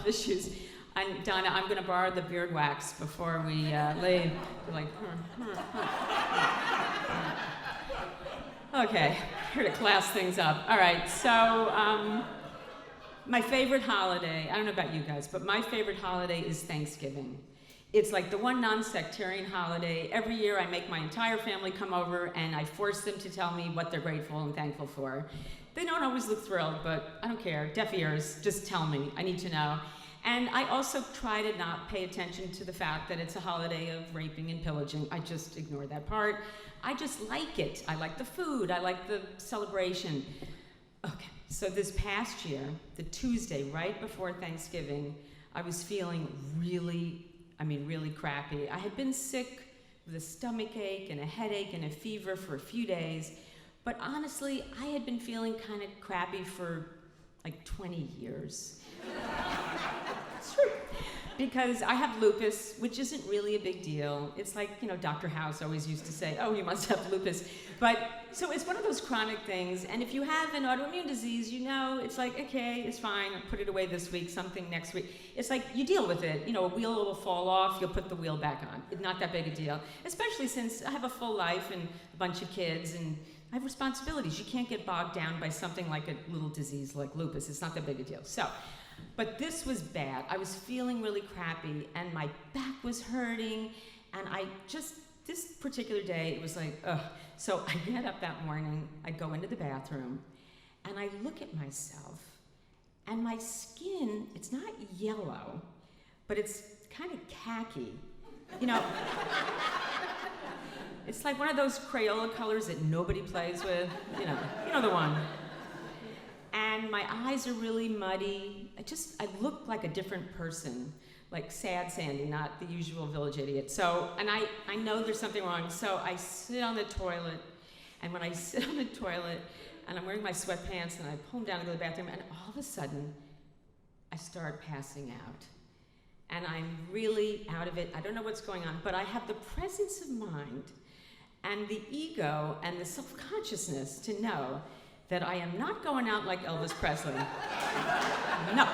health issues. And Donna, I'm going to borrow the beard wax before we leave. You're like, Okay, here to class things up. All right, so my favorite holiday, I don't know about you guys, but my favorite holiday is Thanksgiving. It's like the one non-sectarian holiday. Every year I make my entire family come over and I force them to tell me what they're grateful and thankful for. They don't always look thrilled, but I don't care. Deaf ears, just tell me. I need to know. And I also try to not pay attention to the fact that it's a holiday of raping and pillaging. I just ignore that part. I just like it. I like the food. I like the celebration. Okay, so this past year, the Tuesday right before Thanksgiving, I was feeling really crappy. I had been sick with a stomach ache and a headache and a fever for a few days, but honestly, I had been feeling kind of crappy for like 20 years. It's true. Because I have lupus, which isn't really a big deal. It's like, Dr. House always used to say, oh, you must have lupus. So it's one of those chronic things, and if you have an autoimmune disease, it's like, okay, it's fine, I'll put it away this week, something next week. It's like, you deal with it. A wheel will fall off, you'll put the wheel back on. It's not that big a deal, especially since I have a full life and a bunch of kids, and I have responsibilities. You can't get bogged down by something like a little disease like lupus. It's not that big a deal. But this was bad. I was feeling really crappy, and my back was hurting, and this particular day, it was like, ugh. So I get up that morning, I go into the bathroom, and I look at myself, and my skin, it's not yellow, but it's kind of khaki. It's like one of those Crayola colors that nobody plays with, you know the one. And my eyes are really muddy. I look like a different person, like sad Sandy, not the usual village idiot. And I know there's something wrong, so I sit on the toilet, and when I sit on the toilet, and I'm wearing my sweatpants, and I pull them down to go to the bathroom, and all of a sudden, I start passing out. And I'm really out of it. I don't know what's going on, but I have the presence of mind and the ego and the self-consciousness to know that I am not going out like Elvis Presley. No.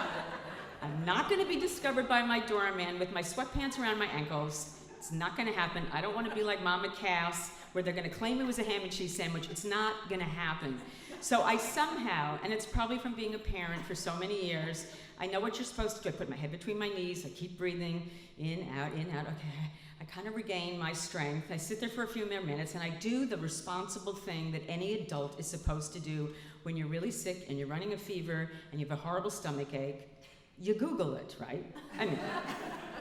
I'm not going to be discovered by my doorman with my sweatpants around my ankles. It's not going to happen. I don't want to be like Mama Cass, where they're going to claim it was a ham and cheese sandwich. It's not going to happen. So I somehow, and it's probably from being a parent for so many years, I know what you're supposed to do. I put my head between my knees. I keep breathing in, out, in, out. Okay. I kind of regain my strength. I sit there for a few more minutes, and I do the responsible thing that any adult is supposed to do when you're really sick and you're running a fever and you have a horrible stomach ache. You Google it, right? I mean,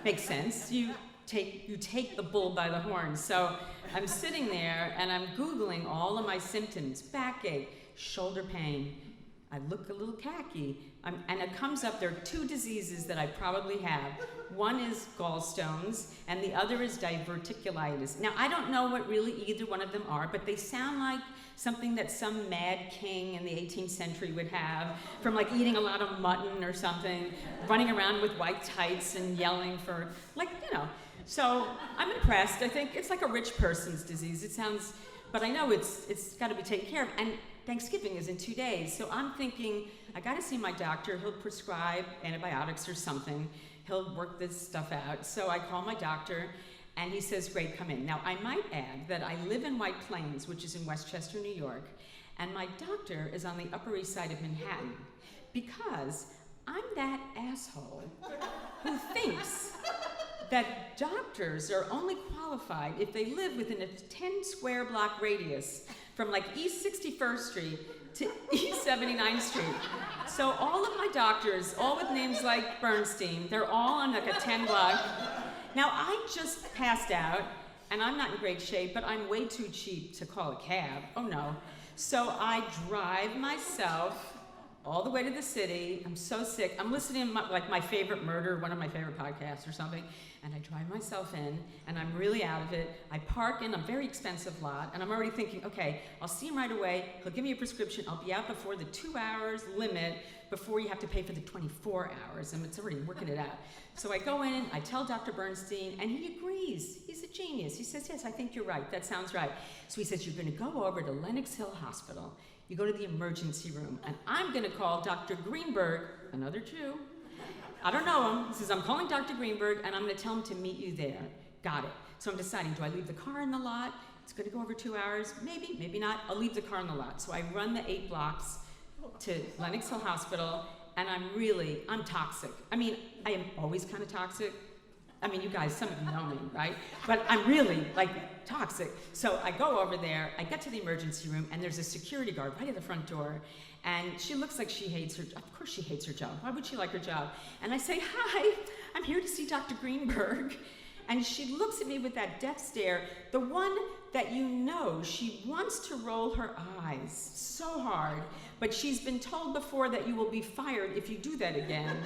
makes sense. You take the bull by the horns. So I'm sitting there, and I'm Googling all of my symptoms: backache, shoulder pain. I look a little khaki. And it comes up, there are two diseases that I probably have. One is gallstones, and the other is diverticulitis. Now, I don't know what really either one of them are, but they sound like something that some mad king in the 18th century would have from like eating a lot of mutton or something, running around with white tights and yelling for, So I'm impressed. I think it's like a rich person's disease. It sounds, but I know it's got to be taken care of. And Thanksgiving is in 2 days, so I'm thinking, I gotta see my doctor. He'll prescribe antibiotics or something. He'll work this stuff out. So I call my doctor, and he says, great, come in. Now, I might add that I live in White Plains, which is in Westchester, New York, and my doctor is on the Upper East Side of Manhattan, because I'm that asshole who thinks that doctors are only qualified if they live within a 10 square block radius from like East 61st Street to East 79th Street. So all of my doctors, all with names like Bernstein, they're all on like a 10 block. Now I just passed out, and I'm not in great shape, but I'm way too cheap to call a cab. Oh no. So I drive myself all the way to the city. I'm so sick. I'm listening to my favorite murder, one of my favorite podcasts or something, and I drive myself in, and I'm really out of it. I park in a very expensive lot, and I'm already thinking, okay, I'll see him right away. He'll give me a prescription. I'll be out before the 2 hours limit, before you have to pay for the 24 hours, and it's already working it out. So I go in, I tell Dr. Bernstein, and he agrees. He's a genius. He says, yes, I think you're right. That sounds right. So he says, you're going to go over to Lenox Hill Hospital. You go to the emergency room, and I'm going to call Dr. Greenberg, another Jew, I don't know him. He says, I'm calling Dr. Greenberg, and I'm going to tell him to meet you there. Got it. So I'm deciding, do I leave the car in the lot? It's going to go over 2 hours. Maybe, maybe not. I'll leave the car in the lot. So I run the 8 blocks to Lenox Hill Hospital, and I'm toxic. I mean, I am always kind of toxic. I mean, you guys, some of you know me, right? But I'm really, like, toxic. So I go over there, I get to the emergency room, and there's a security guard right at the front door. And she looks like she hates her job. Of course she hates her job. Why would she like her job? And I say, hi, I'm here to see Dr. Greenberg. And she looks at me with that death stare, the one that you know she wants to roll her eyes so hard, but she's been told before that you will be fired if you do that again.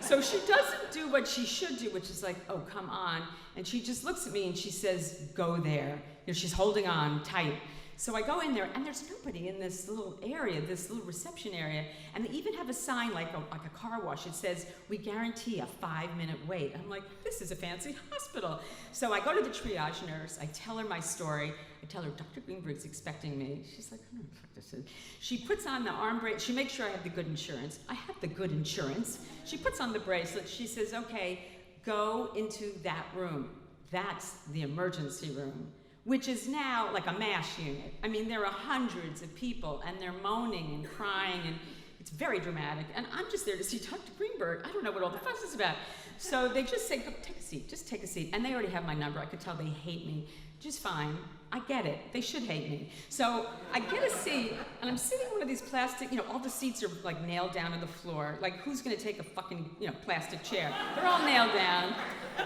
So she doesn't do what she should do, which is like, oh, come on. And she just looks at me and she says, go there. You know, she's holding on tight. So I go in there, and there's nobody in this little area, this little reception area, and they even have a sign like a car wash. It says, we guarantee a 5-minute wait. I'm like, this is a fancy hospital. So I go to the triage nurse, I tell her my story, I tell her, Dr. Greenberg's expecting me. She's like, I don't know what the fuck this is. She puts on the arm bracelet, she makes sure I have the good insurance. I have the good insurance. She puts on the bracelet, she says, okay, go into that room. That's the emergency room, which is now like a MASH unit. I mean, there are hundreds of people, and they're moaning and crying, and it's very dramatic. And I'm just there to see Dr. Greenberg. I don't know what all the fuss is about. So they just say, go, take a seat, just take a seat. And they already have my number. I could tell they hate me. Just fine. I get it. They should hate me. So I get a seat, and I'm sitting in one of these plastic, all the seats are like nailed down to the floor. Like, who's gonna take a fucking, plastic chair? They're all nailed down.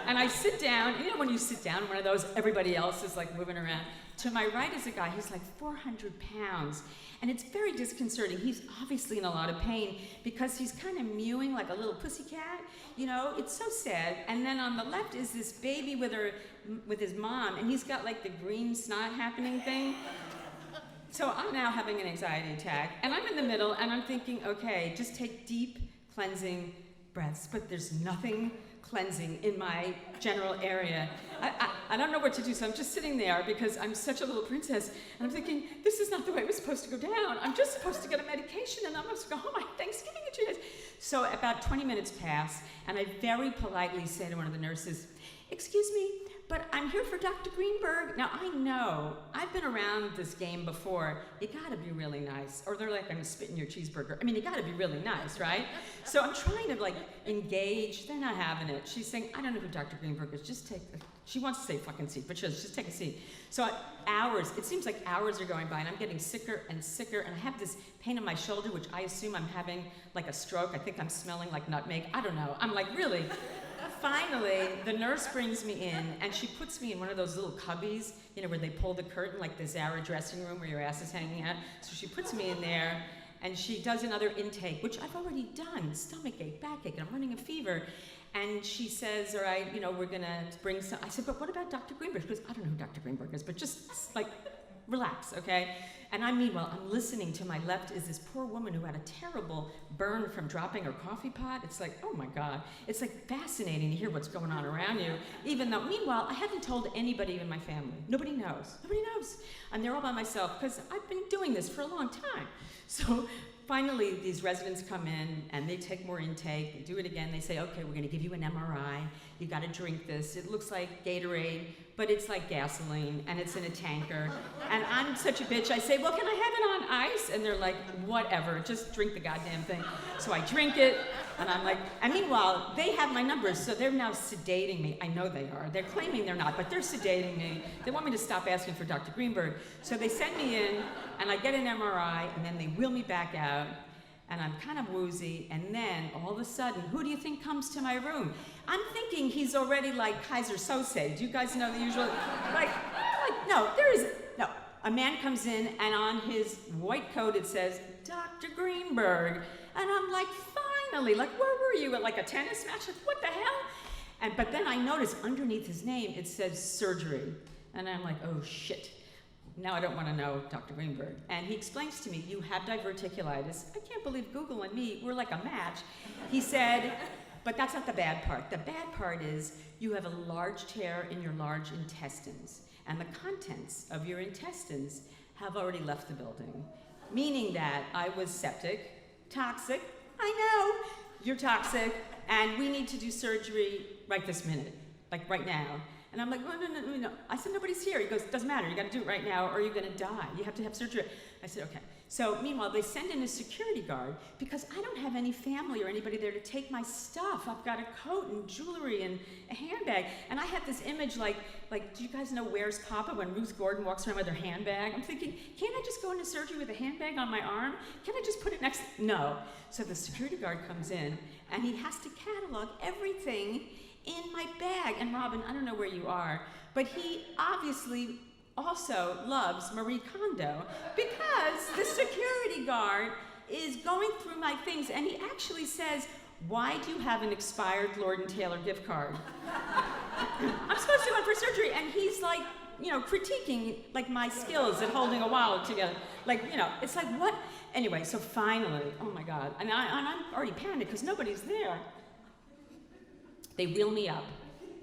And I sit down, when you sit down in one of those, everybody else is like moving around. To my right is a guy, he's like 400 pounds. And it's very disconcerting. He's obviously in a lot of pain because he's kind of mewing like a little pussycat. It's so sad. And then on the left is this baby with his mom, and he's got like the green snot happening thing. So I'm now having an anxiety attack, and I'm in the middle, and I'm thinking, okay, just take deep cleansing breaths, but there's nothing cleansing in my general area. I don't know what to do, so I'm just sitting there because I'm such a little princess, and I'm thinking, this is not the way it was supposed to go down. I'm just supposed to get a medication, and I'm supposed to go home on Thanksgiving at 2 days. So about 20 minutes pass, and I very politely say to one of the nurses, excuse me, but I'm here for Dr. Greenberg. Now, I know, I've been around this game before. You gotta be really nice. Or they're like, I'm gonna spit in your cheeseburger. I mean, you gotta be really nice, right? So I'm trying to engage. They're not having it. She's saying, I don't know who Dr. Greenberg is. Just take, she wants to say fucking seat, but she says, just take a seat. So it seems like hours are going by, and I'm getting sicker and sicker, and I have this pain in my shoulder, which I assume I'm having like a stroke. I think I'm smelling like nutmeg. I don't know. I'm like, really? Finally, the nurse brings me in, and she puts me in one of those little cubbies, where they pull the curtain, like the Zara dressing room where your ass is hanging out. So she puts me in there, and she does another intake, which I've already done, stomachache, backache, and I'm running a fever. And she says, all right, we're gonna bring some. I said, but what about Dr. Greenberg? She goes, I don't know who Dr. Greenberg is, but just relax, okay? And meanwhile, I'm listening. To my left is this poor woman who had a terrible burn from dropping her coffee pot. It's like, oh my God. It's like fascinating to hear what's going on around you. Even though, meanwhile, I haven't told anybody in my family. Nobody knows. Nobody knows. And they're all by myself because I've been doing this for a long time. So finally, these residents come in and they take more intake. They do it again. They say, okay, we're going to give you an MRI. You got to drink this. It looks like Gatorade, but it's like gasoline, and it's in a tanker. And I'm such a bitch. I say, well, can I have it on ice? And they're like, whatever, just drink the goddamn thing. So I drink it, and I'm like, and meanwhile, they have my numbers, so they're now sedating me. I know they are. They're claiming they're not, but they're sedating me. They want me to stop asking for Dr. Greenberg. So they send me in, and I get an MRI, and then they wheel me back out, and I'm kind of woozy, and then all of a sudden, who do you think comes to my room? I'm thinking he's already like Kaiser Sose. Do you guys know the usual? No, there isn't. No, a man comes in, and on his white coat it says, Dr. Greenberg. And I'm like, finally, where were you, at like a tennis match? What the hell? But then I notice underneath his name, it says surgery. And I'm like, oh shit. Now I don't want to know Dr. Greenberg. And he explains to me, you have diverticulitis. I can't believe Google and me, we're like a match. He said, but that's not the bad part. The bad part is you have a large tear in your large intestines, and the contents of your intestines have already left the building, meaning that I was septic, toxic, I know, you're toxic, and we need to do surgery right this minute, like right now. And I'm like, no. I said, nobody's here. He goes, doesn't matter, you gotta do it right now or you're gonna die. You have to have surgery. I said, okay. So meanwhile, they send in a security guard because I don't have any family or anybody there to take my stuff. I've got a coat and jewelry and a handbag. And I had this image like, do you guys know Where's Papa when Ruth Gordon walks around with her handbag? I'm thinking, can't I just go into surgery with a handbag on my arm? Can't I just put it next? No. So the security guard comes in and he has to catalog everything in my bag. And Robin, I don't know where you are, but he obviously also loves Marie Kondo because the security guard is going through my things and he actually says, why do you have an expired Lord & Taylor gift card? I'm supposed to go in for surgery and he's like, critiquing like my skills at holding a wallet together. It's like, what? Anyway, so finally, oh my God, and I'm already panicked because nobody's there. They wheel me up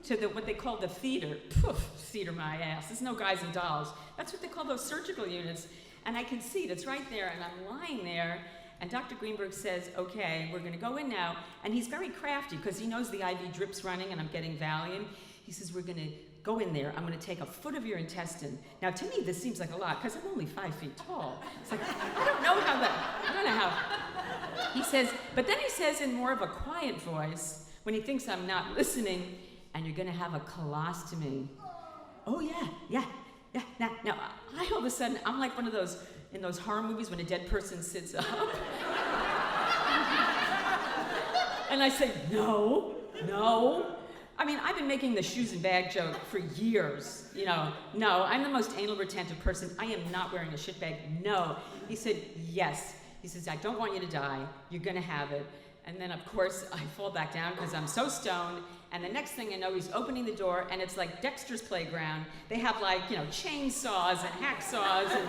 to what they call the theater. Poof, theater my ass. There's no guys and dolls. That's what they call those surgical units. And I can see it, it's right there, and I'm lying there, and Dr. Greenberg says, okay, we're gonna go in now. And he's very crafty, because he knows the IV drip's running and I'm getting Valium. He says, we're gonna go in there, I'm gonna take a foot of your intestine. Now to me, this seems like a lot, because I'm only 5 feet tall. It's like, I don't know how. He says, but then he says in more of a quiet voice, when he thinks I'm not listening, and you're gonna have a colostomy. Oh yeah. Now, I all of a sudden, I'm like one of those, in those horror movies when a dead person sits up. And I say, no. I mean, I've been making the shoes and bag joke for years, No, I'm the most anal retentive person. I am not wearing a shit bag, no. He said, yes. He says, I don't want you to die. You're gonna have it. And then, of course, I fall back down because I'm so stoned. And the next thing I know, he's opening the door, and it's like Dexter's Playground. They have chainsaws and hacksaws, and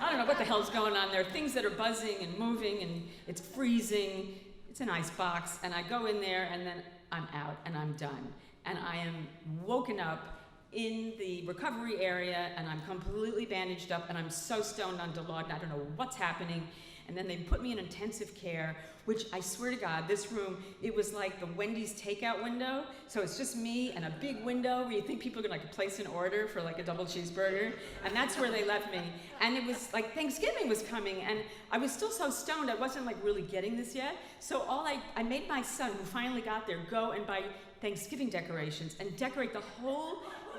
I don't know what the hell's going on there. Things that are buzzing and moving, and it's freezing. It's an ice box, and I go in there, and then I'm out, and I'm done. And I am woken up in the recovery area, and I'm completely bandaged up, and I'm so stoned on Dilaudid, I don't know what's happening. And then they put me in intensive care, which I swear to God, this room, it was like the Wendy's takeout window. So it's just me and a big window where you think people are gonna place an order for a double cheeseburger. And that's where they left me. And it was like Thanksgiving was coming and I was still so stoned, I wasn't really getting this yet. So I made my son, who finally got there, go and buy Thanksgiving decorations and decorate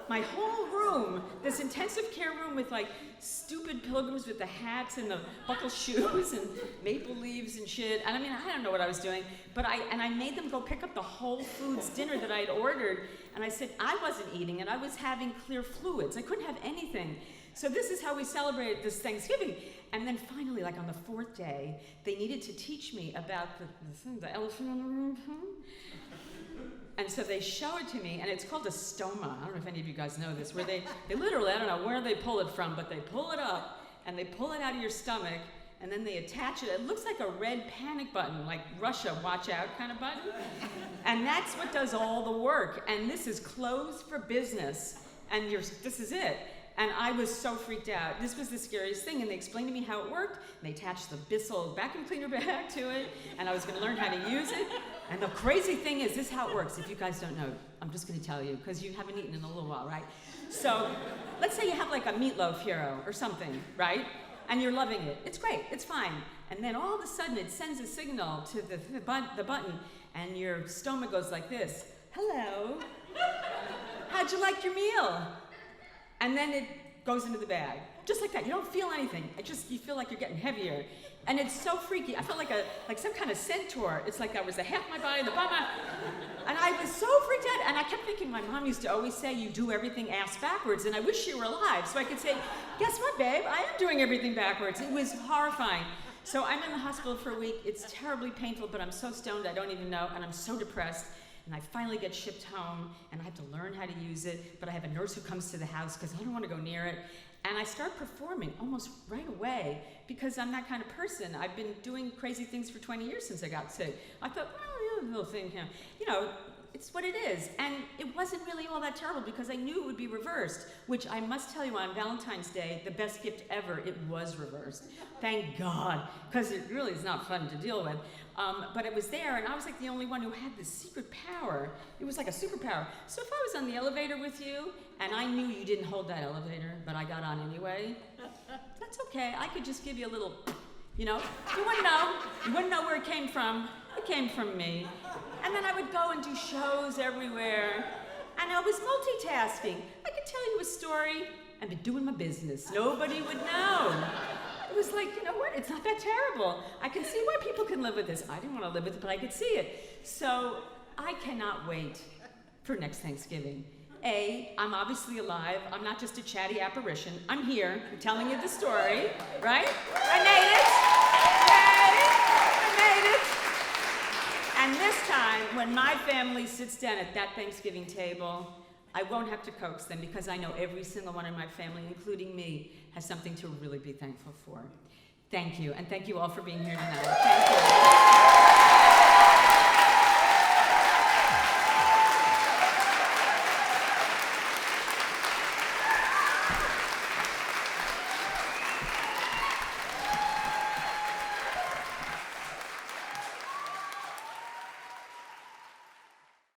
my whole room, this intensive care room with stupid pilgrims with the hats and the buckle shoes and maple leaves and shit. And I don't know what I was doing, but I made them go pick up the Whole Foods dinner that I had ordered. And I said I wasn't eating and I was having clear fluids. I couldn't have anything. So this is how we celebrated this Thanksgiving. And then finally, on the fourth day, they needed to teach me about the elephant in the room. And so they show it to me, and it's called a stoma. I don't know if any of you guys know this, where they literally, I don't know where they pull it from, but they pull it up, and they pull it out of your stomach, and then they attach it. It looks like a red panic button, like Russia, watch out kind of button. And that's what does all the work. And this is closed for business, and this is it. And I was so freaked out. This was the scariest thing, and they explained to me how it worked, and they attached the Bissell vacuum cleaner bag to it, and I was gonna learn how to use it. And the crazy thing is, this is how it works. If you guys don't know, I'm just gonna tell you, because you haven't eaten in a little while, right? So, let's say you have a meatloaf hero or something, right? And you're loving it. It's great, it's fine. And then all of a sudden, it sends a signal to the button, and your stoma goes like this. Hello, how'd you like your meal? And then it goes into the bag. Just like that, you don't feel anything. You feel like you're getting heavier. And it's so freaky. I felt like some kind of centaur. It's like I was the half my body, the bottom. And I was so freaked out. And I kept thinking, my mom used to always say, you do everything ass backwards. And I wish she were alive so I could say, guess what, babe? I am doing everything backwards. It was horrifying. So I'm in the hospital for a week. It's terribly painful, but I'm so stoned I don't even know. And I'm so depressed. And I finally get shipped home, and I have to learn how to use it, but I have a nurse who comes to the house because I don't want to go near it. And I start performing almost right away because I'm that kind of person. I've been doing crazy things for 20 years since I got sick. I thought, well, yeah, little thing here. it's what it is. And it wasn't really all that terrible because I knew it would be reversed, which I must tell you on Valentine's Day, the best gift ever, it was reversed. Thank God, because it really is not fun to deal with. But it was there, and I was like the only one who had this secret power. It was like a superpower. So if I was on the elevator with you, and I knew you didn't hold that elevator, but I got on anyway, that's okay. I could just give you a little, you know, you wouldn't know. You wouldn't know where it came from. It came from me. And then I would go and do shows everywhere. And I was multitasking. I could tell you a story and be doing my business. Nobody would know. It was like, you know what, it's not that terrible. I can see why people can live with this. I didn't want to live with it, but I could see it. So I cannot wait for next Thanksgiving. I'm obviously alive. I'm not just a chatty apparition. I'm here. I'm telling you the story, right? I made it. Yay! I made it. And this time, when my family sits down at that Thanksgiving table, I won't have to coax them because I know every single one in my family, including me, has something to really be thankful for. Thank you, and thank you all for being here tonight. Thank you.